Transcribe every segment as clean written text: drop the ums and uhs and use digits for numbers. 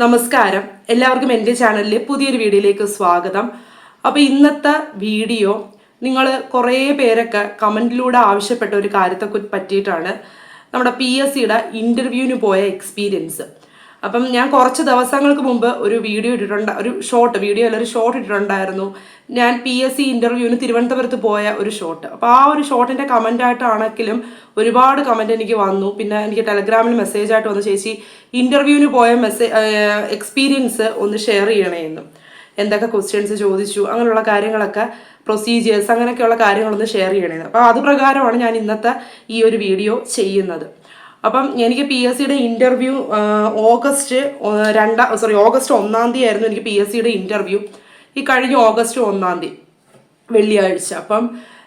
നമസ്കാരം, എല്ലാവർക്കും എൻ്റെ ചാനലിലെ പുതിയൊരു വീഡിയോയിലേക്ക് സ്വാഗതം. അപ്പോൾ ഇന്നത്തെ വീഡിയോ നിങ്ങൾ കുറേ പേരൊക്കെ കമൻറ്റിലൂടെ ആവശ്യപ്പെട്ട ഒരു കാര്യത്തെ പറ്റിയിട്ടാണ്. നമ്മുടെ PSCയുടെ ഇൻ്റർവ്യൂവിന് പോയ എക്സ്പീരിയൻസ്. അപ്പം ഞാൻ കുറച്ച് ദിവസങ്ങൾക്ക് മുമ്പ് ഒരു വീഡിയോ ഇട്ടിട്ടുണ്ട്, ഒരു ഷോർട്ട് ഇട്ടിട്ടുണ്ടായിരുന്നു. ഞാൻ PSC ഇൻ്റർവ്യൂവിന് തിരുവനന്തപുരത്ത് പോയ ഒരു ഷോർട്ട്. അപ്പോൾ ആ ഒരു ഷോർട്ടിൻ്റെ കമൻ്റായിട്ടാണെങ്കിലും ഒരുപാട് കമൻറ്റ് എനിക്ക് വന്നു. പിന്നെ എനിക്ക് ടെലഗ്രാമിൽ മെസ്സേജായിട്ട് വന്നു, ചേച്ചി ഇൻ്റർവ്യൂവിന് പോയ എക്സ്പീരിയൻസ് ഒന്ന് ഷെയർ ചെയ്യണമെന്ന്. എന്തൊക്കെ ക്വസ്റ്റ്യൻസ് ചോദിച്ചു, അങ്ങനെയുള്ള കാര്യങ്ങളൊക്കെ, പ്രൊസീജിയേഴ്സ്, അങ്ങനെയൊക്കെയുള്ള കാര്യങ്ങളൊന്ന് ഷെയർ ചെയ്യണമെന്ന്. അപ്പോൾ അത് പ്രകാരമാണ് ഞാൻ ഇന്നത്തെ ഈ ഒരു വീഡിയോ ചെയ്യുന്നത്. അപ്പം എനിക്ക് PSCയുടെ ഇൻ്റർവ്യൂ ഓഗസ്റ്റ് 1 ആയിരുന്നു എനിക്ക് PSCയുടെ ഇൻ്റർവ്യൂ. ഈ കഴിഞ്ഞ ഓഗസ്റ്റ് 1 വെള്ളിയാഴ്ച. അപ്പം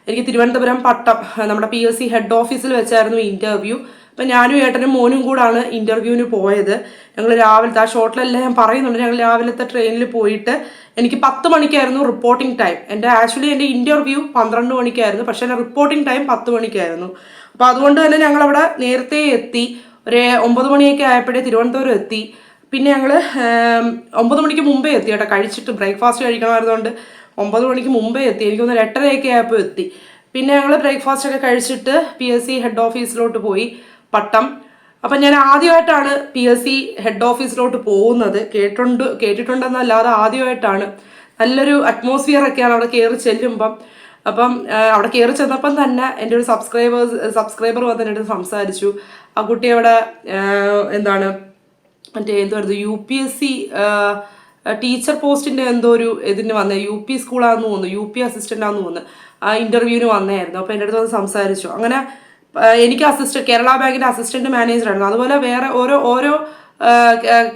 എനിക്ക് തിരുവനന്തപുരം പട്ടം നമ്മുടെ PSC ഹെഡ് ഓഫീസിൽ വെച്ചായിരുന്നു ഇൻ്റർവ്യൂ. അപ്പം ഞാനും ഏട്ടനും മോനും കൂടാണ് ഇൻ്റർവ്യൂവിന് പോയത്. ഞങ്ങൾ രാവിലത്തെ ആ ഷോട്ടിലെല്ലാം ഞാൻ പറയുന്നുണ്ട്, ഞങ്ങൾ രാവിലത്തെ ട്രെയിനിൽ പോയിട്ട് എനിക്ക് 10 മണിക്കായിരുന്നു റിപ്പോർട്ടിംഗ് ടൈം. എൻ്റെ ഇൻ്റർവ്യൂ 12 മണിക്കായിരുന്നു, പക്ഷേ എൻ്റെ റിപ്പോർട്ടിംഗ് ടൈം 10 മണിക്കായിരുന്നു. അപ്പോൾ അതുകൊണ്ട് തന്നെ ഞങ്ങളവിടെ നേരത്തെ എത്തി. ഒരു 9 മണിയൊക്കെ ആയപ്പോഴേ തിരുവനന്തപുരം എത്തി. പിന്നെ ഞങ്ങൾ 9 മണിക്ക് മുമ്പേ എത്തി കേട്ടോ, കഴിച്ചിട്ട് ബ്രേക്ക്ഫാസ്റ്റ് കഴിക്കണമായിരുന്നുകൊണ്ട് 9 മണിക്ക് മുമ്പേ എത്തി. എനിക്കൊന്ന് 8:30 ആയപ്പോൾ എത്തി. പിന്നെ ഞങ്ങൾ ബ്രേക്ക്ഫാസ്റ്റ് ഒക്കെ കഴിച്ചിട്ട് PSC ഹെഡ് ഓഫീസിലോട്ട് പോയി, പട്ടം. അപ്പം ഞാൻ ആദ്യമായിട്ടാണ് PSC ഹെഡ് ഓഫീസിലോട്ട് പോകുന്നത്. കേട്ടിട്ടുണ്ടെന്നല്ലാതെ ആദ്യമായിട്ടാണ്. നല്ലൊരു അറ്റ്മോസ്ഫിയറൊക്കെയാണ് അവിടെ കയറി ചെല്ലുമ്പം. അപ്പം അവിടെ കയറി ചെന്നപ്പം തന്നെ എൻ്റെ ഒരു സബ്സ്ക്രൈബർ വന്ന് എൻ്റെ അടുത്ത് സംസാരിച്ചു. ആ കുട്ടി അവിടെ എന്തുവായിരുന്നു UPSC ടീച്ചർ പോസ്റ്റിൻ്റെ എന്തോ ഒരു ഇതിന് വന്നേ, UP സ്കൂളാണെന്ന് തോന്നുന്നു, UP അസിസ്റ്റൻ്റാണെന്ന് തോന്നുന്നു, ആ ഇൻ്റർവ്യൂവിന് വന്നായിരുന്നു. അപ്പോൾ എൻ്റെ അടുത്ത് വന്ന് സംസാരിച്ചു. അങ്ങനെ എനിക്ക് കേരള ബാങ്കിൻ്റെ അസിസ്റ്റൻറ്റ് മാനേജറായിരുന്നു. അതുപോലെ വേറെ ഓരോ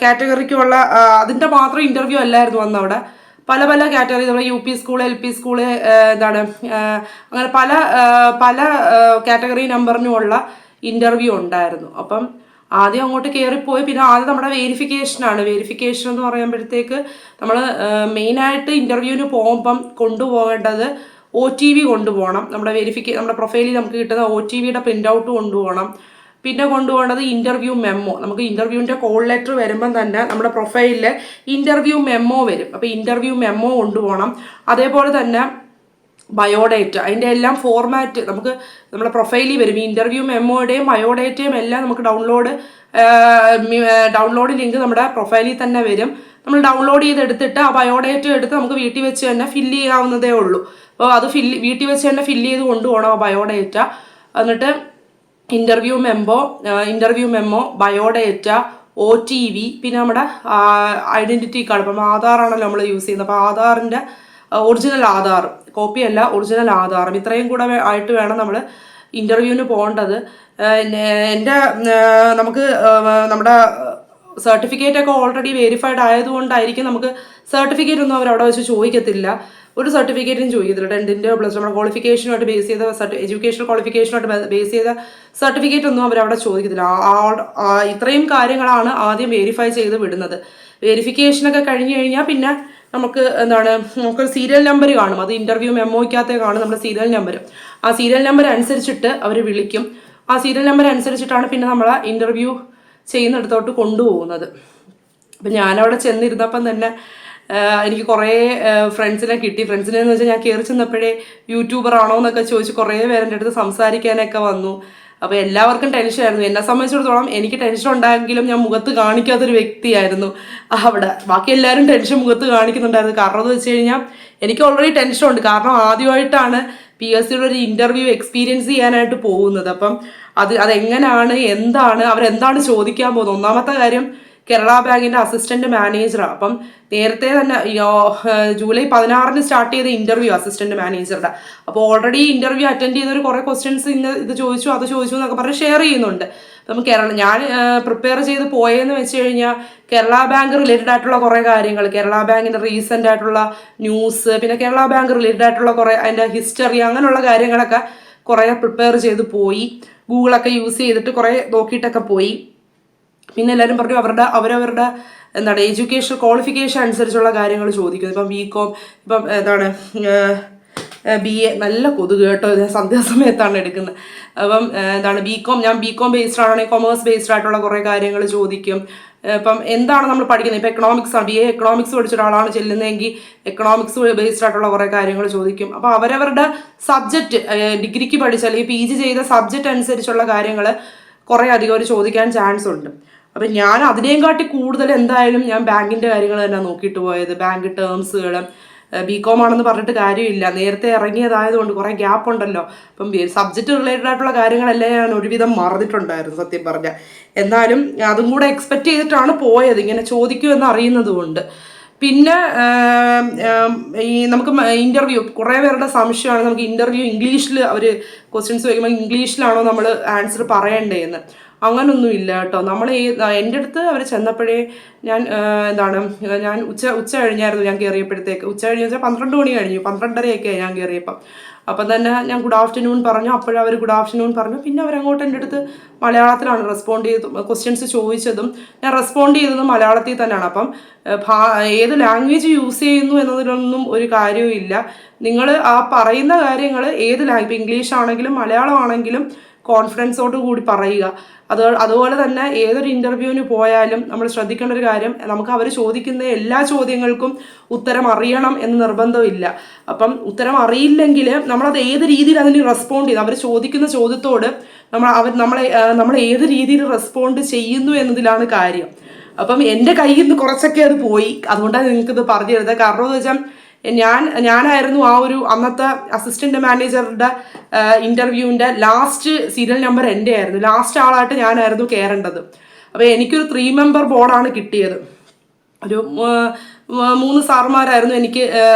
കാറ്റഗറിക്കുള്ള അതിൻ്റെ മാത്രം ഇൻ്റർവ്യൂ അല്ലായിരുന്നു വന്ന് അവിടെ. പല കാറ്റഗറി, നമ്മുടെ UP സ്കൂള്, LP സ്കൂള്, അങ്ങനെ പല കാറ്റഗറി നമ്പറിനുമുള്ള ഇൻ്റർവ്യൂ ഉണ്ടായിരുന്നു. അപ്പം ആദ്യം അങ്ങോട്ട് കയറിപ്പോയി. പിന്നെ ആദ്യം നമ്മുടെ വെരിഫിക്കേഷൻ എന്ന് പറയുമ്പോഴത്തേക്ക് നമ്മൾ മെയിനായിട്ട് ഇൻ്റർവ്യൂവിന് പോകുമ്പം കൊണ്ടുപോകേണ്ടത് OTV കൊണ്ടുപോകണം. നമ്മുടെ പ്രൊഫൈലിൽ നമുക്ക് കിട്ടുന്ന OTVയുടെ പ്രിൻ്റ് ഔട്ട് കൊണ്ടുപോകണം. പിന്നെ കൊണ്ടുപോകേണ്ടത് ഇൻ്റർവ്യൂ മെമ്മോ. നമുക്ക് ഇൻ്റർവ്യൂവിൻ്റെ കോൾ ലെറ്റർ വരുമ്പം തന്നെ നമ്മുടെ പ്രൊഫൈലിൽ ഇൻ്റർവ്യൂ മെമ്മോ വരും. അപ്പോൾ ഇൻ്റർവ്യൂ മെമ്മോ കൊണ്ടുപോകണം. അതേപോലെ തന്നെ ബയോഡേറ്റ, അതിൻ്റെ എല്ലാം ഫോർമാറ്റ് നമുക്ക് നമ്മുടെ പ്രൊഫൈലിൽ വരും. ഈ ഇൻ്റർവ്യൂ മെമ്മോയുടെയും ബയോഡേറ്റയും എല്ലാം നമുക്ക് ഡൗൺലോഡ് ലിങ്ക് നമ്മുടെ പ്രൊഫൈലിൽ തന്നെ വരും. നമ്മൾ ഡൗൺലോഡ് ചെയ്തെടുത്തിട്ട് ആ ബയോഡേറ്റ എടുത്ത് നമുക്ക് വീട്ടിൽ വെച്ച് തന്നെ ഫില്ല് ചെയ്യാവുന്നതേ ഉള്ളൂ. അപ്പോൾ അത് വീട്ടിൽ വെച്ച് തന്നെ ഫില്ല് ചെയ്ത് കൊണ്ടുപോകണം ആ ബയോഡേറ്റ. എന്നിട്ട് ഇൻ്റർവ്യൂ മെമ്മോ, ബയോഡേറ്റ, OTV, പിന്നെ നമ്മുടെ ഐഡൻറ്റിറ്റി കാർഡ്. ഇപ്പം ആധാറാണല്ലോ നമ്മൾ യൂസ് ചെയ്യുന്നത്. അപ്പോൾ ആധാറിൻ്റെ ഒറിജിനൽ ആധാർ കോപ്പിയല്ല, ഒറിജിനൽ ആധാറും ഇത്രയും കൂടെ ആയിട്ട് വേണം നമ്മൾ ഇൻ്റർവ്യൂവിന് പോകേണ്ടത്. നമുക്ക് നമ്മുടെ സർട്ടിഫിക്കറ്റ് ഒക്കെ ഓൾറെഡി വെരിഫൈഡ് ആയതുകൊണ്ടായിരിക്കും നമുക്ക് സർട്ടിഫിക്കറ്റ് ഒന്നും അവരവിടെ വെച്ച് ചോദിക്കത്തില്ല. ഒരു സർട്ടിഫിക്കറ്റും ചോദിക്കത്തില്ല. 10ൻ്റെ പ്ലസ് നമ്മുടെ ക്വാളിഫിക്കേഷനുമായിട്ട് ബേസ് ചെയ്ത എഡ്യൂക്കേഷൻ ക്വാളിഫിക്കേഷനുമായിട്ട് ബേസ് ചെയ്ത സർട്ടിഫിക്കറ്റ് ഒന്നും അവരവിടെ ചോദിക്കത്തില്ല. ഇത്രയും കാര്യങ്ങളാണ് ആദ്യം വെരിഫൈ ചെയ്ത് വിടുന്നത്. വെരിഫിക്കേഷനൊക്കെ കഴിഞ്ഞ് കഴിഞ്ഞാൽ പിന്നെ നമുക്കൊരു സീരിയൽ നമ്പർ കാണും. അത് ഇൻ്റർവ്യൂ മെമ്മോയ്ക്കകത്തേ കാണും നമ്മുടെ സീരിയൽ നമ്പർ. ആ സീരിയൽ നമ്പർ അനുസരിച്ചിട്ട് അവർ വിളിക്കും. ആ സീരിയൽ നമ്പർ അനുസരിച്ചിട്ടാണ് പിന്നെ നമ്മളെ ഇൻ്റർവ്യൂ ചെയ്യുന്നിടത്തോട്ട് കൊണ്ടുപോകുന്നത്. അപ്പം ഞാനവിടെ ചെന്നിരുന്നപ്പം തന്നെ എനിക്ക് കുറേ ഫ്രണ്ട്സിനെ കിട്ടി. ഫ്രണ്ട്സിനെന്ന് വെച്ചാൽ ഞാൻ കയറി ചെന്നപ്പോഴേ യൂട്യൂബർ ആണോ എന്നൊക്കെ ചോദിച്ച് കുറേ പേരെൻ്റെ അടുത്ത് സംസാരിക്കാനൊക്കെ വന്നു. അപ്പോൾ എല്ലാവർക്കും ടെൻഷനായിരുന്നു. എന്നെ സംബന്ധിച്ചിടത്തോളം എനിക്ക് ടെൻഷൻ ഉണ്ടായെങ്കിലും ഞാൻ മുഖത്ത് കാണിക്കാത്തൊരു വ്യക്തിയായിരുന്നു അവിടെ. ബാക്കി എല്ലാവരും ടെൻഷൻ മുഖത്ത് കാണിക്കുന്നുണ്ടായിരുന്നു. കാരണം എന്ന് വെച്ച് കഴിഞ്ഞാൽ എനിക്ക് ഓൾറെഡി ടെൻഷനുണ്ട്. കാരണം ആദ്യമായിട്ടാണ് PSCയുടെ ഒരു ഇൻ്റർവ്യൂ എക്സ്പീരിയൻസ് ചെയ്യാനായിട്ട് പോകുന്നത്. അപ്പം അതെങ്ങനെയാണ്, അവരെന്താണ് ചോദിക്കാൻ പോകുന്നത്. ഒന്നാമത്തെ കാര്യം കേരള ബാങ്കിൻ്റെ അസിസ്റ്റൻറ്റ് മാനേജറാണ്. അപ്പം നേരത്തെ തന്നെ ജൂലൈ 16 സ്റ്റാർട്ട് ചെയ്ത ഇൻ്റർവ്യൂ അസിസ്റ്റൻറ്റ് മാനേജറുടെ. അപ്പോൾ ഓൾറെഡി ഇൻ്റർവ്യൂ അറ്റൻഡ് ചെയ്തൊരു കുറേ ക്വസ്റ്റ്യൻസ് ഇത് ചോദിച്ചു എന്നൊക്കെ പറഞ്ഞ് ഷെയർ ചെയ്യുന്നുണ്ട്. അപ്പം ഞാൻ പ്രിപ്പയർ ചെയ്ത് പോയെന്ന് വെച്ച് കഴിഞ്ഞാൽ കേരള ബാങ്ക് റിലേറ്റഡ് ആയിട്ടുള്ള കുറേ കാര്യങ്ങൾ, കേരള ബാങ്കിൻ്റെ റീസെൻ്റ് ആയിട്ടുള്ള ന്യൂസ്, പിന്നെ കേരള ബാങ്ക് റിലേറ്റഡ് ആയിട്ടുള്ള കുറേ അതിൻ്റെ ഹിസ്റ്ററി, അങ്ങനെയുള്ള കാര്യങ്ങളൊക്കെ കുറേ പ്രിപ്പയർ ചെയ്ത് പോയി. ഗൂഗിളൊക്കെ യൂസ് ചെയ്തിട്ട് കുറേ നോക്കിയിട്ടൊക്കെ പോയി. പിന്നെ എല്ലാവരും പറഞ്ഞു അവരവരുടെ എഡ്യൂക്കേഷൻ ക്വാളിഫിക്കേഷൻ അനുസരിച്ചുള്ള കാര്യങ്ങൾ ചോദിക്കുന്നത്. ഇപ്പം BCom, BA, നല്ല കൊതുക് കേട്ടോ, സന്ധ്യാസമയത്താണ് എടുക്കുന്നത്. അപ്പം ഞാൻ BCom ബേസ്ഡ് ആണെങ്കിൽ കൊമേഴ്സ് ബേസ്ഡ് ആയിട്ടുള്ള കുറേ കാര്യങ്ങൾ ചോദിക്കും. ഇപ്പം എന്താണ് നമ്മൾ പഠിക്കുന്നത്, ഇപ്പം എക്കണോമിക്സ് ആണ്, BA എക്കണോമിക്സ് പഠിച്ച ഒരാളാണ് ചെല്ലുന്നതെങ്കിൽ എക്കണോമിക്സ് ബേസ്ഡ് ആയിട്ടുള്ള കുറേ കാര്യങ്ങൾ ചോദിക്കും. അപ്പോൾ അവരവരുടെ സബ്ജക്റ്റ്, ഡിഗ്രിക്ക് പഠിച്ച അല്ലെങ്കിൽ PG ചെയ്ത സബ്ജക്റ്റ് അനുസരിച്ചുള്ള കാര്യങ്ങൾ കുറേ അധികം അവർ ചോദിക്കാൻ ചാൻസ് ഉണ്ട്. അപ്പം ഞാൻ അതിനേയും കാട്ടി കൂടുതൽ എന്തായാലും ഞാൻ ബാങ്കിൻ്റെ കാര്യങ്ങൾ തന്നെ നോക്കിയിട്ട് പോയത്. ബാങ്ക് ടേംസുകൾ, BCom ആണെന്ന് പറഞ്ഞിട്ട് കാര്യമില്ല, നേരത്തെ ഇറങ്ങിയതായതുകൊണ്ട് കുറേ ഗ്യാപ്പ് ഉണ്ടല്ലോ. അപ്പം സബ്ജക്റ്റ് റിലേറ്റഡ് ആയിട്ടുള്ള കാര്യങ്ങളെല്ലാം ഞാൻ ഒരുവിധം മറന്നിട്ടുണ്ടായിരുന്നു സത്യം പറഞ്ഞാൽ. എന്നാലും അതും കൂടെ എക്സ്പെക്റ്റ് ചെയ്തിട്ടാണ് പോയത്, ഇങ്ങനെ ചോദിക്കുമെന്ന് അറിയുന്നത് കൊണ്ട്. പിന്നെ ഈ നമുക്ക് ഇൻ്റർവ്യൂ, കുറേ പേരുടെ സംശയമാണ് നമുക്ക് ഇൻ്റർവ്യൂ ഇംഗ്ലീഷിൽ അവർ ക്വസ്റ്റ്യൻസ് ചോദിക്കുമ്പോൾ ഇംഗ്ലീഷിലാണോ നമ്മൾ ആൻസർ പറയേണ്ടതെന്ന്. അങ്ങനൊന്നും ഇല്ല കേട്ടോ. നമ്മൾ എൻ്റെ അടുത്ത് അവർ ചെന്നപ്പോഴേ ഞാൻ ഞാൻ ഉച്ച കഴിഞ്ഞായിരുന്നു ഞാൻ കയറിയപ്പോഴത്തേക്ക്. ഉച്ച കഴിഞ്ഞ് വെച്ചാൽ 12 മണി കഴിഞ്ഞു, 12:30 ഞാൻ കയറിയപ്പം. അപ്പം തന്നെ ഞാൻ ഗുഡ് ആഫ്റ്റർനൂൺ പറഞ്ഞു, അപ്പോഴവർ ഗുഡ് ആഫ്റ്റർനൂൺ പറഞ്ഞു. പിന്നെ അവരങ്ങോട്ട് എൻ്റെ അടുത്ത് മലയാളത്തിലാണ് റെസ്പോണ്ട് ചെയ്തത്. ക്വസ്റ്റ്യൻസ് ചോദിച്ചതും ഞാൻ റെസ്പോണ്ട് ചെയ്തതും മലയാളത്തിൽ തന്നെയാണ്. അപ്പം ഏത് ലാംഗ്വേജ് യൂസ് ചെയ്യുന്നു എന്നതിലൊന്നും ഒരു കാര്യവും ഇല്ല. നിങ്ങൾ ആ പറയുന്ന കാര്യങ്ങൾ ഏത് ഇപ്പം ഇംഗ്ലീഷ് ആണെങ്കിലും മലയാളം ആണെങ്കിലും കോൺഫിഡൻസോട് കൂടി പറയുക. അതുപോലെ തന്നെ ഏതൊരു ഇൻ്റർവ്യൂവിന് പോയാലും നമ്മൾ ശ്രദ്ധിക്കേണ്ട ഒരു കാര്യം, നമുക്ക് അവർ ചോദിക്കുന്ന എല്ലാ ചോദ്യങ്ങൾക്കും ഉത്തരം അറിയണം എന്ന് നിർബന്ധമില്ല. അപ്പം ഉത്തരം അറിയില്ലെങ്കിൽ നമ്മളത് ഏത് രീതിയിൽ അതിന് റെസ്പോണ്ട് ചെയ്ത്, അവർ ചോദിക്കുന്ന ചോദ്യത്തോട് നമ്മൾ ഏത് രീതിയിൽ റെസ്പോണ്ട് ചെയ്യുന്നു എന്നതിലാണ് കാര്യം. അപ്പം എൻ്റെ കയ്യിൽ നിന്ന് കുറച്ചൊക്കെ അത് പോയി, അതുകൊണ്ടാണ് നിങ്ങൾക്കിത് പറഞ്ഞു തരുന്നത്. കാരണം എന്ന് വെച്ചാൽ ഞാനായിരുന്നു ആ ഒരു അന്നത്തെ അസിസ്റ്റന്റ് മാനേജറുടെ ഇൻ്റർവ്യൂവിൻ്റെ ലാസ്റ്റ് സീരിയൽ നമ്പർ എൻ്റെ ആയിരുന്നു. ലാസ്റ്റ് ആളായിട്ട് ഞാനായിരുന്നു കയറേണ്ടത്. അപ്പോൾ എനിക്കൊരു 3 മെമ്പർ ബോർഡാണ് കിട്ടിയത്. ഒരു 3 സാറുമാരായിരുന്നു എനിക്ക്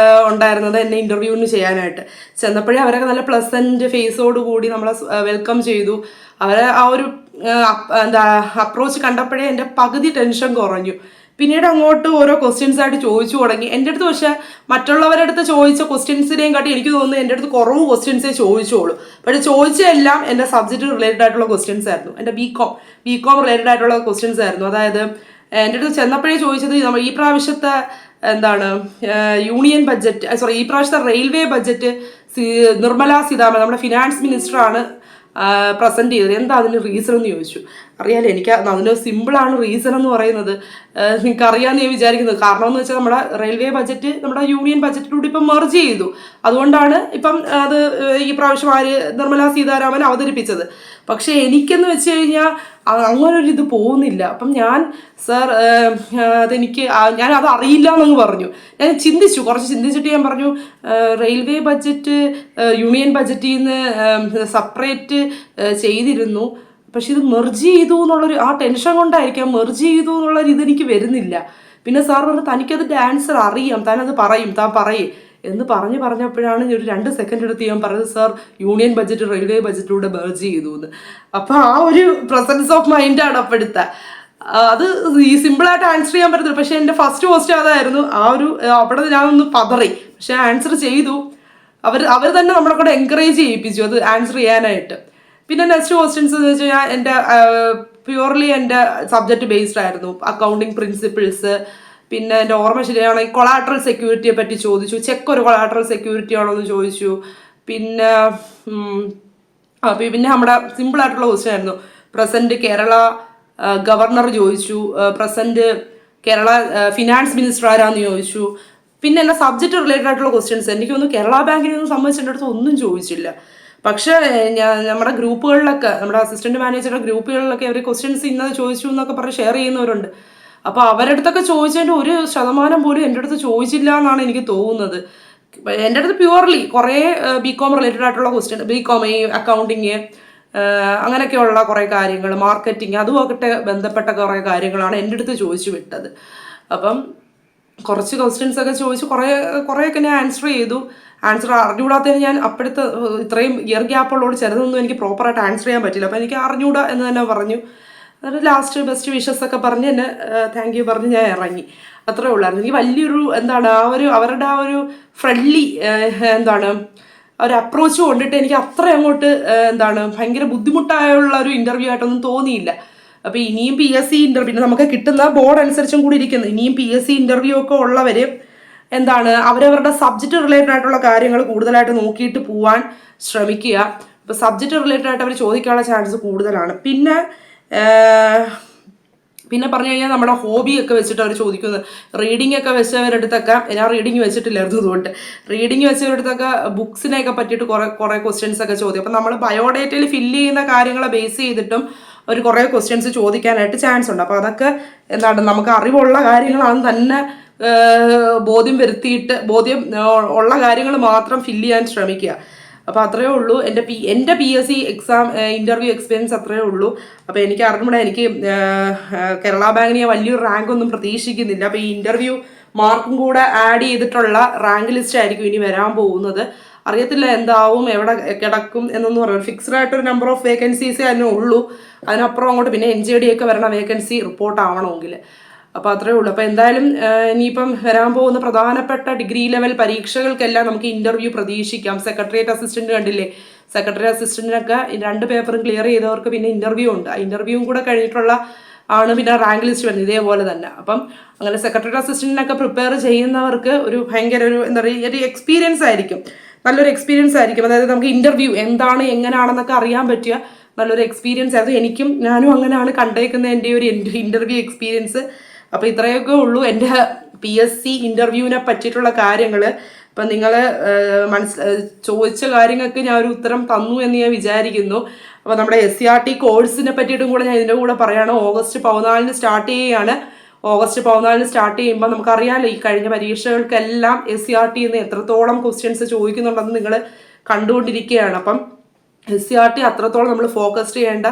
ഉണ്ടായിരുന്നത് എന്നെ ഇൻ്റർവ്യൂവിന് ചെയ്യാനായിട്ട്. ചെന്നപ്പോഴേ അവരൊക്കെ നല്ല പ്ലസൻറ്റ് ഫേസോട് കൂടി നമ്മളെ വെൽക്കം ചെയ്തു. അവരെ ആ ഒരു അപ്രോച്ച് കണ്ടപ്പോഴേ എൻ്റെ പകുതി ടെൻഷൻ കുറഞ്ഞു. പിന്നീട് അങ്ങോട്ട് ഓരോ ക്വസ്റ്റ്യൻസ് ആയിട്ട് ചോദിച്ചു തുടങ്ങി. എൻ്റെ അടുത്ത് പക്ഷേ മറ്റുള്ളവരുടെ അടുത്ത് ചോദിച്ച ക്വസ്റ്റ്യൻസിനെയും കാട്ടി എനിക്ക് തോന്നുന്നു എൻ്റെ അടുത്ത് കുറവ് ക്വസ്റ്റ്യൻസേ ചോദിച്ചോളൂ. പക്ഷേ ചോദിച്ചതെല്ലാം എൻ്റെ സബ്ജക്റ്റ് റിലേറ്റഡ് ആയിട്ടുള്ള ക്വസ്റ്റ്യൻസ് ആയിരുന്നു. എൻ്റെ ബികോം റിലേറ്റഡ് ആയിട്ടുള്ള ക്വസ്റ്റ്യൻസ് ആയിരുന്നു. അതായത് എൻ്റെ അടുത്ത് ചെന്നപ്പോഴേ ചോദിച്ചത് നമ്മൾ ഈ പ്രാവശ്യത്തെ യൂണിയൻ ബഡ്ജറ്റ്, ഈ പ്രാവശ്യത്തെ റെയിൽവേ ബഡ്ജറ്റ് നിർമ്മല സീതാരാമൻ നമ്മുടെ ഫിനാൻസ് മിനിസ്റ്ററാണ് പ്രസൻറ്റ് ചെയ്തത്. എന്താ അതിന് റീസൺ എന്ന് ചോദിച്ചു. അറിയാലോ, എനിക്ക് അതിന് സിമ്പിളാണ് റീസൺ എന്ന് പറയുന്നത്, നിങ്ങൾക്ക് അറിയാമെന്ന് ഞാൻ വിചാരിക്കുന്നത്. കാരണം എന്ന് വെച്ചാൽ നമ്മുടെ റെയിൽവേ ബഡ്ജറ്റ് നമ്മുടെ യൂണിയൻ ബഡ്ജറ്റിലൂടെ ഇപ്പം മെർജ് ചെയ്തു. അതുകൊണ്ടാണ് ഇപ്പം അത് ഈ പ്രാവശ്യം നിർമ്മല സീതാരാമൻ അവതരിപ്പിച്ചത്. പക്ഷേ എനിക്കെന്ന് വെച്ച് കഴിഞ്ഞാൽ അങ്ങനൊരു ഇത് പോകുന്നില്ല. അപ്പം ഞാൻ ഞാൻ അത് അറിയില്ല എന്നങ്ങ് പറഞ്ഞു. ഞാൻ കുറച്ച് ചിന്തിച്ചിട്ട് ഞാൻ പറഞ്ഞു, റെയിൽവേ ബഡ്ജറ്റ് യൂണിയൻ ബഡ്ജറ്റിൽ നിന്ന് സെപ്പറേറ്റ് ചെയ്തിരുന്നു, പക്ഷെ ഇത് മെർജ് ചെയ്തു എന്നുള്ളൊരു ആ ടെൻഷൻ കൊണ്ടായിരിക്കാം മെർജ് ചെയ്തു എന്നുള്ളൊരു ഇതെനിക്ക് വരുന്നില്ല. പിന്നെ സാർ പറഞ്ഞു തനിക്കതിൻ്റെ ആൻസർ അറിയാം, താൻ പറയും എന്ന് പറഞ്ഞപ്പോഴാണ് ഒരു 2 സെക്കൻഡ് എടുത്ത് ഞാൻ പറഞ്ഞത്, സാർ യൂണിയൻ ബഡ്ജറ്റ് റെയിൽവേ ബഡ്ജറ്റിലൂടെ മെർജ് ചെയ്തു എന്ന്. അപ്പോൾ ആ ഒരു പ്രസൻസ് ഓഫ് മൈൻഡാണ് അപ്പോഴത്തെ. അത് ഈ സിമ്പിളായിട്ട് ആൻസർ ചെയ്യാൻ പറ്റത്തില്ല. പക്ഷേ എൻ്റെ ഫസ്റ്റ് ക്വസ്റ്റ്യൻ അതായിരുന്നു. അവിടെ ഞാനൊന്ന് പതറി, പക്ഷെ ആൻസർ ചെയ്തു. അവർ തന്നെ നമ്മളെ കൂടെ എൻകറേജ് ചെയ്യിപ്പിച്ചു അത് ആൻസർ ചെയ്യാനായിട്ട്. പിന്നെ നെക്സ്റ്റ് ക്വസ്റ്റ്യൻസ് എന്ന് വെച്ച് കഴിഞ്ഞാൽ എൻ്റെ പ്യുവർലി എൻ്റെ സബ്ജക്റ്റ് ബേസ്ഡ് ആയിരുന്നു. അക്കൗണ്ടിങ് പ്രിൻസിപ്പിൾസ്, പിന്നെ എൻ്റെ ഓർമ്മ ശരിയാണെങ്കിൽ കൊളാട്രൽ സെക്യൂരിറ്റിയെ പറ്റി ചോദിച്ചു. ചെക്ക് ഒരു കൊളാട്രൽ സെക്യൂരിറ്റി ആണോ എന്ന് ചോദിച്ചു. പിന്നെ നമ്മുടെ സിമ്പിളായിട്ടുള്ള ക്വസ്റ്റ്യൻ ആയിരുന്നു. പ്രസൻറ്റ് കേരള ഗവർണർ ചോദിച്ചു. പ്രസൻറ്റ് കേരള ഫിനാൻസ് മിനിസ്റ്റർ ആരാന്ന് ചോദിച്ചു. പിന്നെ എല്ലാ സബ്ജക്റ്റ് റിലേറ്റഡ് ആയിട്ടുള്ള ക്വസ്റ്റ്യൻസ് എനിക്കൊന്നും കേരള ബാങ്കിനൊന്നും സംബന്ധിച്ചിൻ്റെ അടുത്ത് ഒന്നും ചോദിച്ചില്ല. പക്ഷേ നമ്മുടെ ഗ്രൂപ്പുകളിലൊക്കെ, നമ്മുടെ അസിസ്റ്റന്റ് മാനേജറുടെ ഗ്രൂപ്പുകളിലൊക്കെ അവർ ക്വസ്റ്റ്യൻസ് ഇന്നത് ചോദിച്ചു എന്നൊക്കെ പറഞ്ഞ് ഷെയർ ചെയ്യുന്നവരുണ്ട്. അപ്പോൾ അവരുടെ അടുത്തൊക്കെ ചോദിച്ചതിൻ്റെ 1% പോലും എൻ്റെ അടുത്ത് ചോദിച്ചില്ല എന്നാണ് എനിക്ക് തോന്നുന്നത്. എൻ്റെ അടുത്ത് പ്യുവർലി കുറേ ബികോം റിലേറ്റഡ് ആയിട്ടുള്ള ക്വസ്റ്റ്യൻ, ബികോം ഈ അക്കൗണ്ടിങ് അങ്ങനെയൊക്കെയുള്ള കുറേ കാര്യങ്ങൾ, മാർക്കറ്റിംഗ് അതുമാകട്ടെ ബന്ധപ്പെട്ട കുറേ കാര്യങ്ങളാണ് എൻ്റെ അടുത്ത് ചോദിച്ചു വിട്ടത്. അപ്പം കുറച്ച് ക്വസ്റ്റ്യൻസ് ഒക്കെ ചോദിച്ചു, കുറേയൊക്കെ ഞാൻ ആൻസർ ചെയ്തു. ആൻസർ അറിഞ്ഞുകൂടാത്തതിന് ഞാൻ അപ്പോഴത്തെ ഇത്രയും ഇയർ ഗ്യാപ്പുള്ളതോട് ചിലതൊന്നും എനിക്ക് പ്രോപ്പറായിട്ട് ആൻസർ ചെയ്യാൻ പറ്റില്ല. അപ്പോൾ എനിക്ക് അറിഞ്ഞൂടാ എന്ന് തന്നെ പറഞ്ഞു. എന്നിട്ട് ലാസ്റ്റ് ബെസ്റ്റ് വിഷസ് ഒക്കെ പറഞ്ഞ് എന്നെ താങ്ക് യു പറഞ്ഞ് ഞാൻ ഇറങ്ങി. അത്രേ ഉള്ളായിരുന്നു. എനിക്ക് വലിയൊരു അവരുടെ ആ ഒരു ഫ്രണ്ട്ലി ഒരു അപ്രോച്ച് കൊണ്ടിട്ട് എനിക്ക് അത്ര അങ്ങോട്ട് ഭയങ്കര ബുദ്ധിമുട്ടായുള്ള ഒരു ഇൻ്റർവ്യൂ ആയിട്ടൊന്നും തോന്നിയില്ല. അപ്പോൾ ഇനിയും PSC ഇൻ്റർവ്യൂ നമുക്ക് കിട്ടുന്ന ബോർഡ് അനുസരിച്ചും കൂടി ഇരിക്കുന്നത്. ഇനിയും PSC ഇൻ്റർവ്യൂ ഒക്കെ ഉള്ളവർ അവരവരുടെ സബ്ജക്റ്റ് റിലേറ്റഡ് ആയിട്ടുള്ള കാര്യങ്ങൾ കൂടുതലായിട്ട് നോക്കിയിട്ട് പോവാൻ ശ്രമിക്കുക. അപ്പോൾ സബ്ജക്റ്റ് റിലേറ്റഡ് ആയിട്ട് അവർ ചോദിക്കാനുള്ള ചാൻസ് കൂടുതലാണ്. പിന്നെ പിന്നെ പറഞ്ഞു കഴിഞ്ഞാൽ നമ്മുടെ ഹോബിയൊക്കെ വെച്ചിട്ട് അവർ ചോദിക്കുന്നത്, റീഡിംഗ് ഒക്കെ വെച്ചവരടുത്തൊക്കെ, ഞാൻ റീഡിങ് വെച്ചിട്ടില്ലായിരുന്നു അതുകൊണ്ട്, റീഡിങ് വെച്ചവരടുത്തൊക്കെ ബുക്സിനെയൊക്കെ പറ്റിയിട്ട് കുറേ ക്വസ്റ്റ്യൻസ് ഒക്കെ ചോദിക്കും. അപ്പം നമ്മൾ ബയോഡേറ്റയിൽ ഫില്ല് ചെയ്യുന്ന കാര്യങ്ങളെ ബേസ് ചെയ്തിട്ടും ഒരു കുറേ ക്വസ്റ്റ്യൻസ് ചോദിക്കാനായിട്ട് ചാൻസ് ഉണ്ട്. അപ്പോൾ അതൊക്കെ എന്താണ്, നമുക്ക് അറിവുള്ള കാര്യങ്ങളാണ് തന്നെ ബോധ്യം ഉള്ള കാര്യങ്ങൾ മാത്രം ഫില്ല് ചെയ്യാൻ ശ്രമിക്കുക. അപ്പോൾ അത്രയേ ഉള്ളൂ. എൻ്റെ PSC എക്സാം ഇൻ്റർവ്യൂ എക്സ്പീരിയൻസ് അത്രയേ ഉള്ളൂ. അപ്പോൾ എനിക്ക് അറിഞ്ഞൂടെ, എനിക്ക് കേരള ബാങ്കിന് വലിയൊരു റാങ്ക് ഒന്നും പ്രതീക്ഷിക്കുന്നില്ല. അപ്പോൾ ഈ ഇൻ്റർവ്യൂ മാർക്കും കൂടെ ആഡ് ചെയ്തിട്ടുള്ള റാങ്ക് ലിസ്റ്റ് ആയിരിക്കും ഇനി വരാൻ പോകുന്നത്. അറിയത്തില്ല എന്താവും, എവിടെ കിടക്കും എന്നൊന്നും പറയാം. ഫിക്സ്ഡ് ആയിട്ടൊരു നമ്പർ ഓഫ് വേക്കൻസീസേ അതിനെ ഉള്ളൂ. അതിനപ്പുറം അങ്ങോട്ട് പിന്നെ NJD ഒക്കെ വരണ വേക്കൻസി റിപ്പോർട്ട് ആവണമെങ്കിൽ. അപ്പോൾ അത്രയേ ഉള്ളൂ. അപ്പോൾ എന്തായാലും ഇനിയിപ്പം വരാൻ പോകുന്ന പ്രധാനപ്പെട്ട ഡിഗ്രി ലെവൽ പരീക്ഷകൾക്കെല്ലാം നമുക്ക് ഇൻ്റർവ്യൂ പ്രതീക്ഷിക്കാം. സെക്രട്ടേറിയറ്റ് അസിസ്റ്റന്റ് കണ്ടില്ലേ, സെക്രട്ടറി അസിസ്റ്റന്റിനൊക്കെ 2 പേപ്പറും ക്ലിയർ ചെയ്തവർക്ക് പിന്നെ ഇൻ്റർവ്യൂ ഉണ്ട്. ആ ഇൻ്റർവ്യൂവും കൂടെ കഴിഞ്ഞിട്ടുള്ള ആണ് പിന്നെ റാങ്ക് ലിസ്റ്റ് വരുന്നത്, ഇതേപോലെ തന്നെ. അപ്പം അങ്ങനെ സെക്രട്ടറി അസിസ്റ്റന്റിനൊക്കെ പ്രിപ്പയർ ചെയ്യുന്നവർക്ക് ഒരു ഭയങ്കര എന്താ പറയുക, ഒരു എക്സ്പീരിയൻസ് ആയിരിക്കും, നല്ലൊരു എക്സ്പീരിയൻസ് ആയിരിക്കും. അതായത് നമുക്ക് ഇൻ്റർവ്യൂ എന്താണ് എങ്ങനെയാണെന്നൊക്കെ അറിയാൻ പറ്റിയ നല്ലൊരു എക്സ്പീരിയൻസ് ആയിരുന്നു. ഞാനും അങ്ങനെയാണ് കണ്ടേക്കുന്നത് എൻ്റെ ഒരു ഇൻ്റർവ്യൂ എക്സ്പീരിയൻസ്. അപ്പോൾ ഇത്രയൊക്കെ ഉള്ളൂ എൻ്റെ PSC ഇൻ്റർവ്യൂവിനെ പറ്റിയിട്ടുള്ള കാര്യങ്ങൾ. അപ്പം നിങ്ങൾ ചോദിച്ച കാര്യങ്ങൾക്ക് ഞാൻ ഒരു ഉത്തരം തന്നു എന്ന് ഞാൻ വിചാരിക്കുന്നു. അപ്പോൾ നമ്മുടെ SCRT കോഴ്സിനെ പറ്റിയിട്ടും കൂടെ ഞാൻ ഇതിൻ്റെ കൂടെ പറയുകയാണ്. ഓഗസ്റ്റ് 14 സ്റ്റാർട്ട് ചെയ്യുകയാണ്. ഓഗസ്റ്റ് 14 സ്റ്റാർട്ട് ചെയ്യുമ്പോൾ നമുക്കറിയാമല്ലോ, ഈ കഴിഞ്ഞ പരീക്ഷകൾക്കെല്ലാം SCRT നിന്ന് എത്രത്തോളം ക്വസ്റ്റ്യൻസ് ചോദിക്കുന്നുണ്ടെന്ന് നിങ്ങൾ കണ്ടുകൊണ്ടിരിക്കുകയാണ്. അപ്പം SCRT അത്രത്തോളം നമ്മൾ ഫോക്കസ് ചെയ്യേണ്ട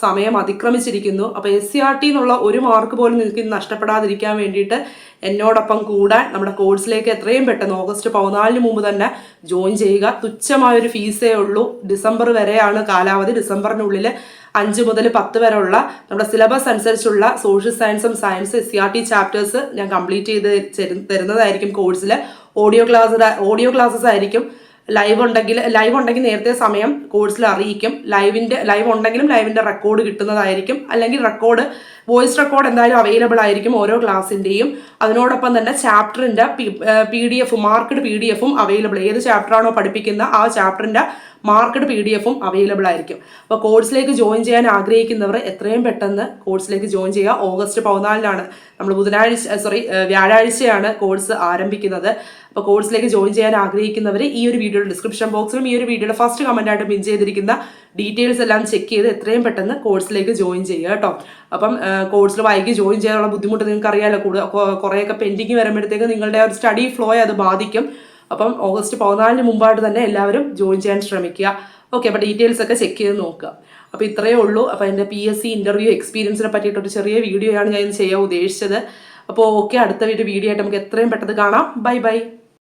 സമയം അതിക്രമിച്ചിരിക്കുന്നു. അപ്പോൾ SCRT എന്നുള്ള ഒരു മാർക്ക് പോലും നിങ്ങൾക്ക് നഷ്ടപ്പെടാതിരിക്കാൻ വേണ്ടിയിട്ട് എന്നോടൊപ്പം കൂടാൻ നമ്മുടെ കോഴ്സിലേക്ക് എത്രയും പെട്ടെന്ന് ഓഗസ്റ്റ് 14 മുമ്പ് തന്നെ ജോയിൻ ചെയ്യുക. തുച്ഛമായൊരു ഫീസേ ഉള്ളൂ. ഡിസംബർ വരെയാണ് കാലാവധി. ഡിസംബറിനുള്ളിൽ 5 മുതൽ 10 വരെ ഉള്ള നമ്മുടെ സിലബസ് അനുസരിച്ചുള്ള സോഷ്യൽ സയൻസും സയൻസ് SCRT ചാപ്റ്റേഴ്സ് ഞാൻ കംപ്ലീറ്റ് ചെയ്ത് തരുന്നതായിരിക്കും. കോഴ്സിൽ ഓഡിയോ ക്ലാസ്സസ് ആയിരിക്കും. ലൈവ് ഉണ്ടെങ്കിൽ നേരത്തെ സമയം കോഴ്സിൽ അറിയിക്കും. ലൈവ് ഉണ്ടെങ്കിലും ലൈവിൻ്റെ റെക്കോർഡ് കിട്ടുന്നതായിരിക്കും. അല്ലെങ്കിൽ വോയിസ് റെക്കോർഡ് എന്തായാലും അവൈലബിൾ ആയിരിക്കും ഓരോ ക്ലാസ്സിൻ്റെയും. അതിനോടൊപ്പം തന്നെ ചാപ്റ്ററിൻ്റെ PDF മാർക്കഡ് PDF അവൈലബിൾ. ഏത് ചാപ്റ്ററാണോ പഠിപ്പിക്കുന്ന ആ ചാപ്റ്ററിൻ്റെ മാർക്കഡ് PDF അവൈലബിൾ ആയിരിക്കും. അപ്പോൾ കോഴ്സിലേക്ക് ജോയിൻ ചെയ്യാൻ ആഗ്രഹിക്കുന്നവർ എത്രയും പെട്ടെന്ന് കോഴ്സിലേക്ക് ജോയിൻ ചെയ്യുക. ഓഗസ്റ്റ് 14 നമ്മൾ വ്യാഴാഴ്ചയാണ് കോഴ്സ് ആരംഭിക്കുന്നത്. അപ്പോൾ കോഴ്സിലേക്ക് ജോയിൻ ചെയ്യാൻ ആഗ്രഹിക്കുന്നവർ ഈ ഒരു വീഡിയോയുടെ ഡിസ്ക്രിപ്ഷൻ ബോക്സിലും ഈ ഒരു വീഡിയോയുടെ ഫസ്റ്റ് കമൻറ്റായിട്ട് പിൻ ചെയ്തിരിക്കുന്ന ഡീറ്റെയിൽസ് എല്ലാം ചെക്ക് ചെയ്ത് എത്രയും പെട്ടെന്ന് കോഴ്സിലേക്ക് ജോയിൻ ചെയ്യുക കേട്ടോ. അപ്പം കോഴ്സിൽ വൈകി ജോയിൻ ചെയ്യാനുള്ള ബുദ്ധിമുട്ട് നിങ്ങൾക്ക് അറിയാമല്ലോ. കുറേയൊക്കെ പെൻഡിങ് വരുമ്പോഴത്തേക്ക് നിങ്ങളുടെ ഒരു സ്റ്റഡി ഫ്ലോയെ അത് ബാധിക്കും. അപ്പം ഓഗസ്റ്റ് 14 മുമ്പായിട്ട് തന്നെ എല്ലാവരും ജോയിൻ ചെയ്യാൻ ശ്രമിക്കുക. ഓക്കെ, അപ്പോൾ ഡീറ്റെയിൽസ് ഒക്കെ ചെക്ക് ചെയ്ത് നോക്കുക. അപ്പോൾ ഇത്രയേ ഉള്ളൂ. അപ്പോൾ എൻ്റെ PSC ഇൻ്റർവ്യൂ എക്സ്പീരിയൻസിനെ പറ്റിയിട്ടൊരു ചെറിയ വീഡിയോയാണ് ഞാൻ ചെയ്യാൻ ഉദ്ദേശിച്ചത്. അപ്പോൾ ഓക്കെ, അടുത്ത വീഡിയോ ആയിട്ട് നമുക്ക് എത്രയും പെട്ടെന്ന് കാണാം. ബൈ.